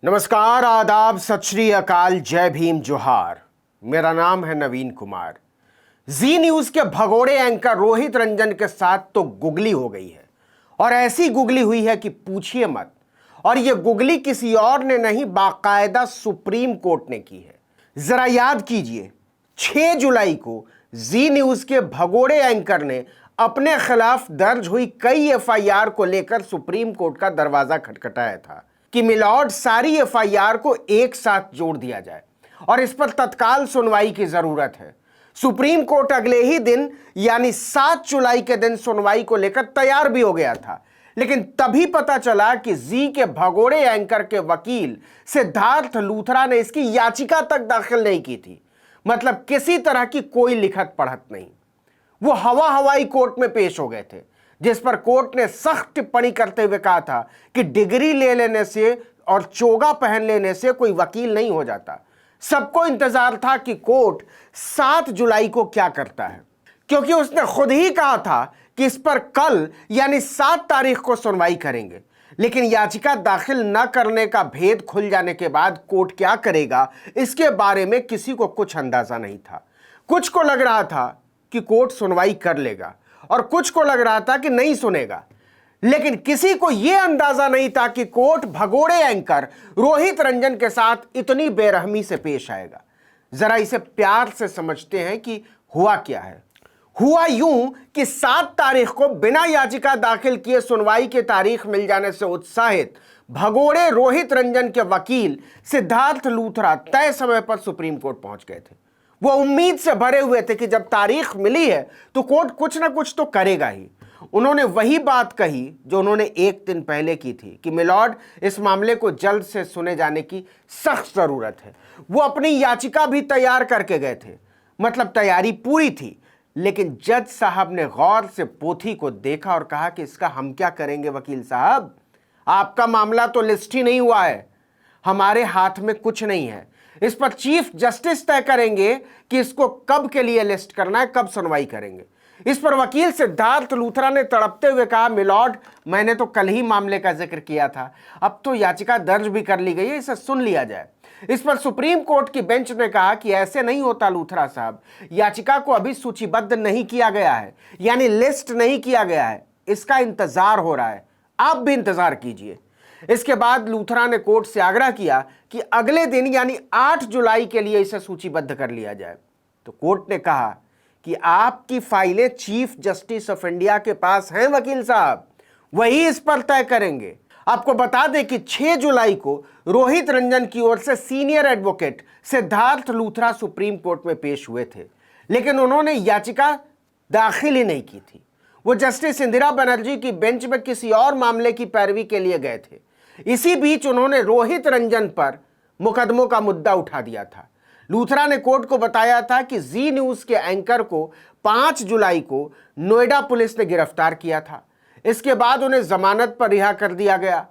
नमस्कार, आदाब, सत श्री अकाल, जय भीम, जोहार। मेरा नाम है नवीन कुमार। जी न्यूज के भगोड़े एंकर रोहित रंजन के साथ तो गुगली हो गई है, और ऐसी गुगली हुई है कि पूछिए मत। और यह गुगली किसी और ने नहीं, बाकायदा सुप्रीम कोर्ट ने की है। जरा याद कीजिए, 6 जुलाई को जी न्यूज के भगोड़े एंकर ने अपने खिलाफ दर्ज हुई कई एफआईआर को लेकर सुप्रीम कोर्ट का दरवाजा खटखटाया था कि मिलॉर्ड सारी एफआईआर को एक साथ जोड़ दिया जाए और इस पर तत्काल सुनवाई की जरूरत है। सुप्रीम कोर्ट अगले ही दिन यानी 7 जुलाई के दिन सुनवाई को लेकर तैयार भी हो गया था, लेकिन तभी पता चला कि जी के भगोड़े एंकर के वकील सिद्धार्थ लूथरा ने इसकी याचिका तक दाखिल नहीं की थी। मतलब किसी तरह की कोई लिखत पढ़त नहीं। वो हवाई कोर्ट में पेश हो गए थे, जिस पर कोर्ट ने सख्त टिप्पणी करते हुए कहा था कि डिग्री ले लेने से और चोगा पहन लेने से कोई वकील नहीं हो जाता। सबको इंतजार था कि कोर्ट 7 जुलाई को क्या करता है, क्योंकि उसने खुद ही कहा था कि इस पर कल यानी 7 तारीख को सुनवाई करेंगे। लेकिन याचिका दाखिल न करने का भेद खुल जाने के बाद कोर्ट क्या करेगा, इसके बारे में किसी को कुछ अंदाजा नहीं था। कुछ को लग रहा था कि कोर्ट सुनवाई कर लेगा और कुछ को लग रहा था कि नहीं सुनेगा, लेकिन किसी को यह अंदाजा नहीं था कि कोर्ट भगोड़े एंकर रोहित रंजन के साथ इतनी बेरहमी से पेश आएगा। जरा इसे प्यार से समझते हैं कि हुआ क्या है। हुआ यूं कि 7 तारीख को बिना याचिका दाखिल किए सुनवाई की तारीख मिल जाने से उत्साहित भगोड़े रोहित रंजन के वकील सिद्धार्थ लूथरा तय समय पर सुप्रीम कोर्ट पहुंच गए थे। वो उम्मीद से भरे हुए थे कि जब तारीख मिली है तो कोर्ट कुछ ना कुछ तो करेगा ही। उन्होंने वही बात कही जो उन्होंने एक दिन पहले की थी कि मिलॉर्ड, इस मामले को जल्द से सुने जाने की सख्त जरूरत है। वो अपनी याचिका भी तैयार करके गए थे, मतलब तैयारी पूरी थी। लेकिन जज साहब ने गौर से पोथी को देखा और कहा कि इसका हम क्या करेंगे वकील साहब, आपका मामला तो लिस्ट ही नहीं हुआ है, हमारे हाथ में कुछ नहीं है। इस पर चीफ जस्टिस तय करेंगे कि इसको कब के लिए लिस्ट करना है, कब सुनवाई करेंगे। इस पर वकील सिद्धार्थ लूथरा ने तड़पते हुए कहा, मिलॉर्ड, मैंने तो कल ही मामले का जिक्र किया था, अब तो याचिका दर्ज भी कर ली गई है, इसे सुन लिया जाए। इस पर सुप्रीम कोर्ट की बेंच ने कहा कि ऐसे नहीं होता लूथरा साहब, याचिका को अभी सूचीबद्ध नहीं किया गया है, यानी लिस्ट नहीं किया गया है, इसका इंतजार हो रहा है, आप भी इंतजार कीजिए। इसके बाद लूथरा ने कोर्ट से आग्रह किया कि अगले दिन यानी 8 जुलाई के लिए इसे सूचीबद्ध कर लिया जाए। तो कोर्ट ने कहा कि आपकी फाइलें चीफ जस्टिस ऑफ इंडिया के पास हैं वकील साहब, वही इस पर तय करेंगे। आपको बता दें कि 6 जुलाई को रोहित रंजन की ओर से senior advocate Siddharth Luthra supreme court में पेश हुए थे, लेकिन उन्होंने याचिका दाखिल ही नहीं की थी। वो जस्टिस इंदिरा बनर्जी की बेंच में किसी और मामले की पैरवी के लिए गए थे। इसी बीच उन्होंने रोहित रंजन पर मुकदमों का मुद्दा उठा दिया था। लूथरा ने कोर्ट को बताया था कि जी न्यूज के एंकर को 5 जुलाई को नोएडा पुलिस ने गिरफ्तार किया था। इसके बाद उन्हें जमानत पर रिहा कर दिया गया।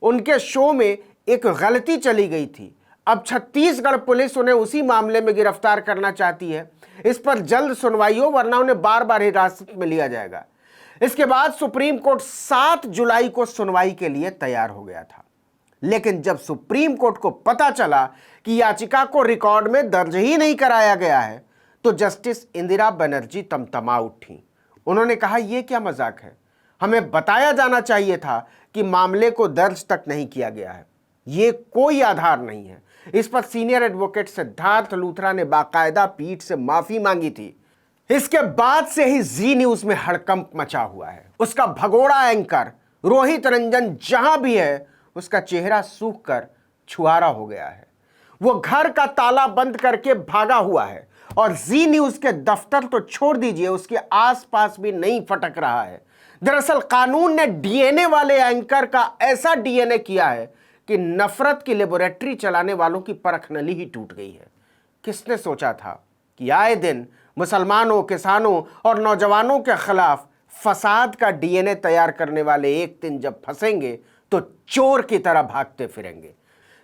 उनके शो में एक गलती चली गई थी, अब छत्तीसगढ़ पुलिस उन्हें उसी मामले में गिरफ्तार करना चाहती है। इस पर जल्द सुनवाई हो, वरना उन्हें बार बार हिरासत में लिया जाएगा। इसके बाद सुप्रीम कोर्ट 7 जुलाई को सुनवाई के लिए तैयार हो गया था, लेकिन जब सुप्रीम कोर्ट को पता चला कि याचिका को रिकॉर्ड में दर्ज ही नहीं कराया गया है, तो जस्टिस इंदिरा बनर्जी तमतमा उठी। उन्होंने कहा, यह क्या मजाक है, हमें बताया जाना चाहिए था कि मामले को दर्ज तक नहीं किया गया है, ये कोई आधार नहीं है। इस पर सीनियर एडवोकेट सिद्धार्थ लूथरा ने बाकायदा पीठ से माफी मांगी थी। इसके बाद से ही जी न्यूज में हड़कंप मचा हुआ है। उसका भगोड़ा एंकर रोहित रंजन जहां भी है, उसका चेहरा सूख कर छुआरा हो गया है। वो घर का ताला बंद करके भागा हुआ है और जी न्यूज के दफ्तर तो छोड़ दीजिए, उसके आसपास भी नहीं फटक रहा है। दरअसल कानून ने डीएनए वाले एंकर का ऐसा डीएनए किया है कि नफरत की लेबोरेटरी चलाने वालों की परख नली ही टूट गई है। किसने सोचा था कि आए दिन मुसलमानों, किसानों और नौजवानों के खिलाफ फसाद का डीएनए तैयार करने वाले एक दिन जब फंसेंगे तो चोर की तरह भागते फिरेंगे।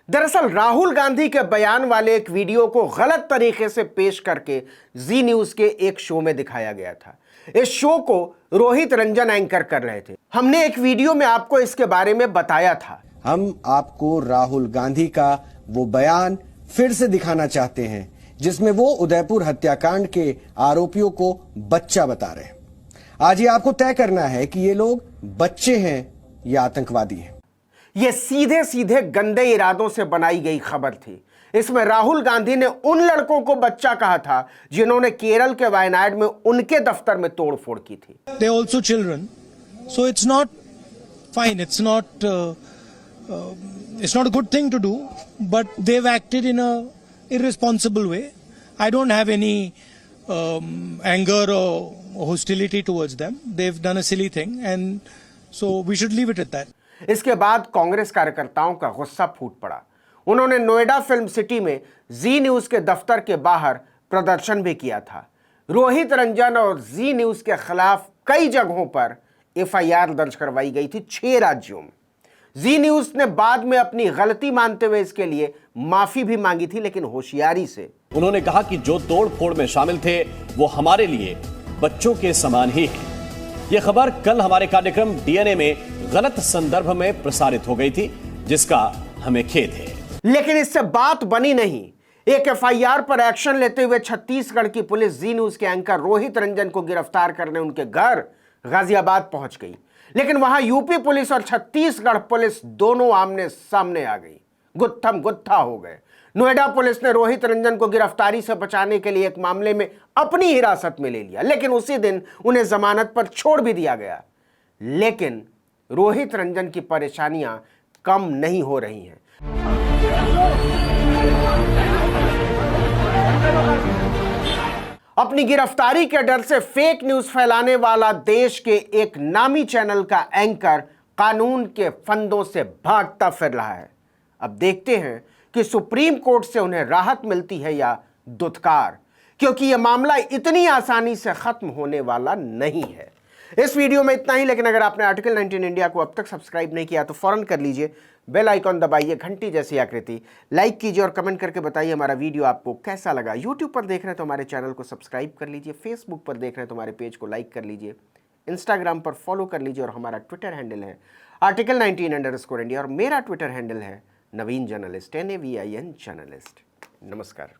दरअसल राहुल गांधी के बयान वाले एक वीडियो को गलत तरीके से पेश करके जी न्यूज के एक शो में दिखाया गया था। इस शो को रोहित रंजन एंकर कर रहे थे। हमने एक वीडियो में आपको इसके बारे में बताया था हम आपको राहुल गांधी का वो बयान फिर से दिखाना चाहते हैं जिसमें वो उदयपुर हत्याकांड के आरोपियों को बच्चा बता रहे हैं। आज ये आपको तय करना है कि ये लोग बच्चे हैं या आतंकवादी हैं। ये सीधे सीधे गंदे इरादों से बनाई गई खबर थी। इसमें राहुल गांधी ने उन लड़कों को बच्चा कहा था जिन्होंने केरल के वायनाड में उनके दफ्तर में तोड़फोड़ की थी। They also children, so it's not fine. It's not a good thing to do. But they've acted in a irresponsible way. I don't have any anger or hostility towards them. They've done a silly thing, and so we should leave it at that. इसके बाद कांग्रेस कार्यकर्ताओं का गुस्सा फूट पड़ा। उन्होंने Noida film city में जी news के दफ्तर के बाहर प्रदर्शन भी किया था। रोहित रंजन और जी न्यूज के खिलाफ कई जगहों पर एफआईआर दर्ज करवाई गई थी 6 राज्यों में। जी न्यूज ने बाद में अपनी गलती मानते हुए इसके लिए माफी भी मांगी थी, लेकिन होशियारी से। उन्होंने कहा कि जो तोड़फोड़ में शामिल थे वो हमारे लिए बच्चों के समान ही है। यह खबर कल हमारे कार्यक्रम डीएनए में गलत संदर्भ में प्रसारित हो गई थी, जिसका हमें खेद है। लेकिन इससे बात बनी नहीं। एक एफआईआर पर एक्शन लेते हुए छत्तीसगढ़ की पुलिस जी न्यूज के एंकर रोहित रंजन को गिरफ्तार करने उनके घर गाजियाबाद पहुंच गई। लेकिन वहां यूपी पुलिस और छत्तीसगढ़ पुलिस दोनों आमने सामने आ गई, गुत्थम गुत्था हो गए। नोएडा पुलिस ने रोहित रंजन को गिरफ्तारी से बचाने के लिए एक मामले में अपनी हिरासत में ले लिया, लेकिन उसी दिन उन्हें जमानत पर छोड़ भी दिया गया। लेकिन रोहित रंजन की परेशानियां कम नहीं हो रही हैं। अपनी गिरफ्तारी के डर से फेक न्यूज फैलाने वाला देश के एक नामी चैनल का एंकर कानून के फंदों से भागता फिर रहा है। अब देखते हैं कि सुप्रीम कोर्ट से उन्हें राहत मिलती है या दुत्कार, क्योंकि यह मामला इतनी आसानी से खत्म होने वाला नहीं है। इस वीडियो में इतना ही, लेकिन अगर आपने आर्टिकल 19 इंडिया को अब तक सब्सक्राइब नहीं किया तो फौरन कर लीजिए। बेल आइकॉन दबाइए, घंटी जैसी आकृति, लाइक कीजिए और कमेंट करके बताइए हमारा वीडियो आपको कैसा लगा। यूट्यूब पर देख रहे हैं तो हमारे चैनल को सब्सक्राइब कर लीजिए, फेसबुक पर देख रहे हैं तो हमारे पेज को लाइक कर लीजिए, इंस्टाग्राम पर फॉलो कर लीजिए और हमारा ट्विटर हैंडल है आर्टिकल 19_इंडिया और मेरा ट्विटर हैंडल है नवीन जर्नलिस्ट, NAVIN जर्नलिस्ट। नमस्कार।